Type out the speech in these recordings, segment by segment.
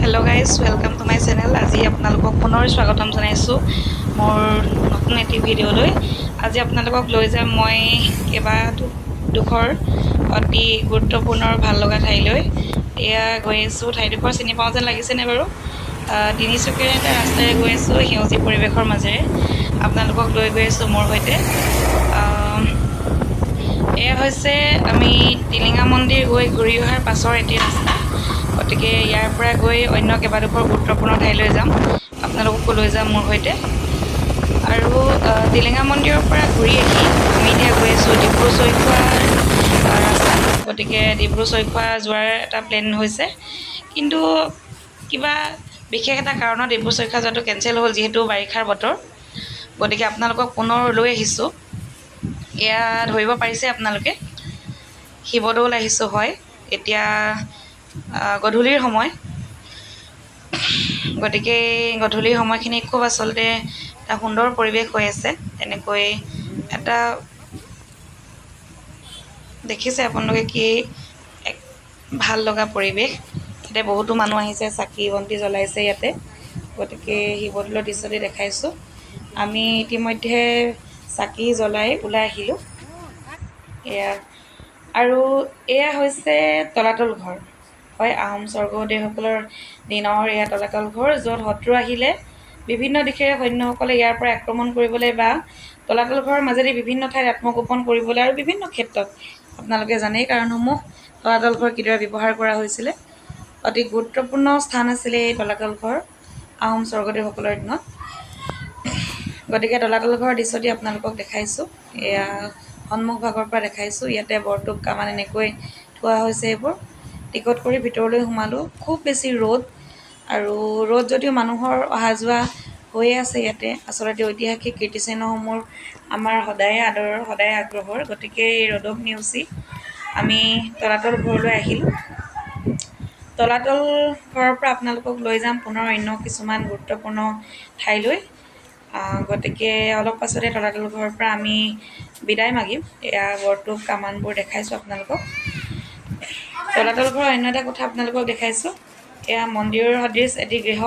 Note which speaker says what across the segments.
Speaker 1: Hello' guys, welcome to my channel. আজি আপোনালোকক পুনৰ স্বাগতম জনাইছোঁ মোৰ নতুন এটি ভিডিঅ'লৈ। আজি আপোনালোকক লৈ যাম মই কেইবাডোখৰ অতি গুৰুত্বপূৰ্ণ ভাল লগা ঠাইলৈ। এয়া গৈ আছোঁ, ঠাইডোখৰ চিনি পাওঁ যেন লাগিছেনে বাৰু? তিনিচুকীয়াৰ এটা ৰাস্তাৰে গৈ আছোঁ, সেউজীয়া পৰিৱেশৰ মাজেৰে আপোনালোকক লৈ গৈ আছোঁ মোৰ সৈতে। এয়া হৈছে আমি টিলিঙা মন্দিৰ গৈ ঘূৰি অহাৰ পাছৰ এটি ৰাস্তা। গতিকে ইয়াৰ পৰা গৈ অন্য কেইবাডোখৰ গুৰুত্বপূৰ্ণ ঠাইলৈ যাম, আপোনালোককো লৈ যাম মোৰ সৈতে। আৰু টিলিঙা মন্দিৰৰ পৰা ঘূৰি আহি আমি এতিয়া গৈ আছোঁ ডিব্ৰু চৈখোৱাৰ ৰাস্তাত। গতিকে ডিব্ৰু চৈখোৱা যোৱাৰ এটা প্লেন হৈছে, কিন্তু কিবা বিশেষ এটা কাৰণত ডিব্ৰু চৈখোৱা যোৱাটো কেঞ্চেল হ'ল, যিহেতু বাৰিষাৰ বতৰ। গতিকে আপোনালোকক পুনৰ লৈ আহিছোঁ। এয়া ধৰিব পাৰিছে আপোনালোকে, শিৱদৌল আহিছোঁ হয়। এতিয়া গধূলিৰ সময়, গতিকে গধূলিৰ সময়খিনি খুব আচলতে এটা সুন্দৰ পৰিৱেশ হৈ আছে। এনেকৈ এটা দেখিছে আপোনালোকে কি এক ভাল লগা পৰিৱেশ। ইয়াতে বহুতো মানুহ আহিছে, চাকি বন্তি জ্বলাইছে ইয়াতে। গতিকে শিৱদৌলৰ দৃশ্যটি দেখাইছোঁ। আমি ইতিমধ্যে চাকি জ্বলাই ওলাই আহিলোঁ। আৰু এয়া হৈছে তলাতল ঘৰ হয়, আহোম স্বৰ্গদেউসকলৰ দিনৰ এয়া তলাতল ঘৰ, য'ত শত্ৰু আহিলে বিভিন্ন দিশেৰে সৈন্যসকলে ইয়াৰ পৰা আক্ৰমণ কৰিবলৈ বা তলাতল ঘৰৰ মাজেদি বিভিন্ন ঠাইত আত্মগোপন কৰিবলৈ আৰু বিভিন্ন ক্ষেত্ৰত আপোনালোকে জানেই কাৰণসমূহ তলাতল ঘৰ কিদৰে ব্যৱহাৰ কৰা হৈছিলে। অতি গুৰুত্বপূৰ্ণ স্থান আছিলে এই তলাতল ঘৰ আহোম স্বৰ্গদেউসকলৰ দিনত। গতিকে তলাতল ঘৰৰ দৃশ্যটি আপোনালোকক দেখাইছোঁ। এয়া সন্মুখ ভাগৰ পৰা দেখাইছোঁ। ইয়াতে বৰটোপ কামান এনেকৈ থোৱা হৈছে। এইবোৰ টিকট কৰি ভিতৰলৈ সোমালোঁ। খুব বেছি ৰ'দ, আৰু ৰ'দ যদিও মানুহৰ অহা যোৱা হৈয়ে আছে ইয়াতে। আচলতে ঐতিহাসিক কীৰ্তিচিহ্নসমূহ আমাৰ সদায়ে আদৰৰ, সদায়ে আগ্ৰহৰ। গতিকে এই ৰ'দক নেওচি আমি তলাতল ঘৰলৈ আহিলোঁ। তলাতল ঘৰৰ পৰা আপোনালোকক লৈ যাম পুনৰ অন্য কিছুমান গুৰুত্বপূৰ্ণ ঠাইলৈ। গতিকে অলপ পাছতে তলাতল ঘৰৰ পৰা আমি বিদায় মাগিম। এয়া বৰটোপ কামানবোৰ দেখাইছোঁ আপোনালোকক। তলাতল ঘৰৰ অন্য এটা কথা আপোনালোকক দেখাইছোঁ। এয়া মন্দিৰৰ সদৃশ এটি গৃহ।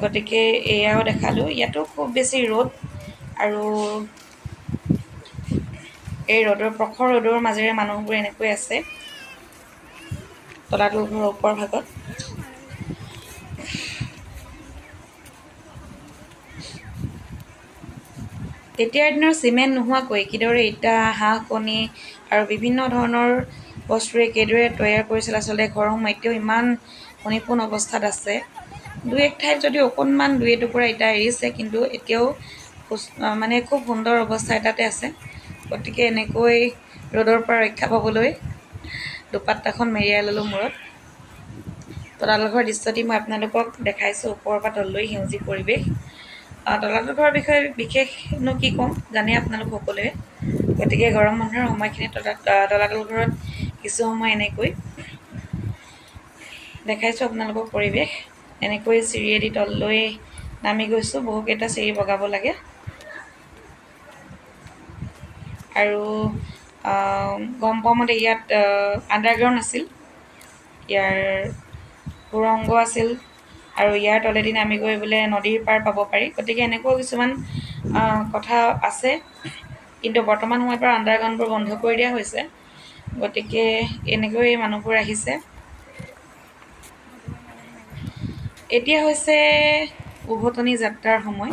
Speaker 1: গতিকে এয়াও দেখালোঁ। ইয়াতো খুব বেছি ৰ'দ, আৰু এই প্ৰখৰ ৰ'দৰ মাজেৰে মানুহবোৰ এনেকৈ আছে তলাতল ঘৰৰ ওপৰ ভাগত। তেতিয়াৰ দিনৰ চিমেণ্ট নোহোৱাকৈ কিদৰে ইটা, হাঁহ কণী আৰু বিভিন্ন ধৰণৰ বস্তুৰে কিদৰে তৈয়াৰ কৰিছিল। আচলতে ঘৰসমূহ এতিয়াও ইমান নিপুণ অৱস্থাত আছে। দুই এক ঠাইত যদিও অকণমান দুই এটুকুৰা ইটা এৰিছে, কিন্তু এতিয়াও মানে খুব সুন্দৰ অৱস্থা এটাতে আছে। গতিকে এনেকৈ ৰ'দৰ পৰা ৰক্ষা পাবলৈ দুপাট্টাখন মেৰিয়াই ল'লোঁ মূৰত। তলাতল ঘৰৰ দৃশ্যটি মই আপোনালোকক দেখাইছোঁ ওপৰৰ পৰা তললৈ, সেউজীয়া পৰিৱেশ। তলাতল ঘৰৰ বিষয়ে বিশেষনো কি ক'ম, জানে আপোনালোক সকলোৱে। গতিকে গৰম বন্ধৰ সময়খিনি তলাতল ঘৰত কিছু সময় এনেকৈ দেখাইছোঁ আপোনালোকক পৰিৱেশ। এনেকৈ চিৰিয়েদি তললৈ নামি গৈছোঁ। বহুকেইটা চিৰি বগাব লাগে, আৰু গম পোৱা মতে ইয়াত আণ্ডাৰগ্ৰাউণ্ড আছিল, ইয়াৰ সুৰংগ আছিল, আৰু ইয়াৰ তলেদি নামি গৈ বোলে নদীৰ পাৰ পাব পাৰি। গতিকে এনেকুৱাও কিছুমান কথা আছে, কিন্তু বৰ্তমান সময়ত বাৰু আণ্ডাৰগ্ৰাউণ্ডবোৰ বন্ধ কৰি দিয়া হৈছে। গতিকে এনেকৈ মানুহবোৰ আহিছে। এতিয়া হৈছে উভতনি যাত্ৰাৰ সময়।